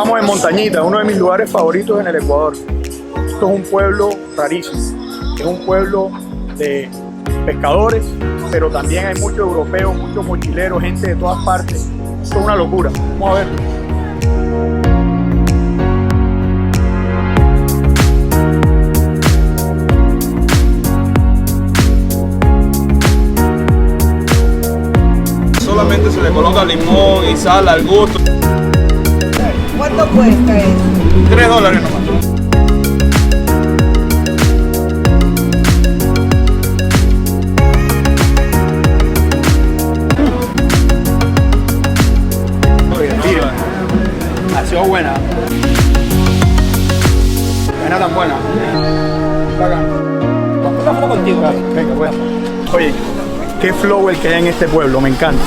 Estamos en Montañita, uno de mis lugares favoritos en el Ecuador. Esto es un pueblo rarísimo, es un pueblo de pescadores, pero también hay muchos europeos, muchos mochileros, gente de todas partes. Esto es una locura, vamos a verlo. Solamente se le coloca limón y sal al gusto. ¿Cuánto cuesta eso? $3 nomás. Ha sido buena. No era tan buena. Bacán. Una foto contigo. Venga, bueno. Oye, qué flow el que hay en este pueblo, me encanta.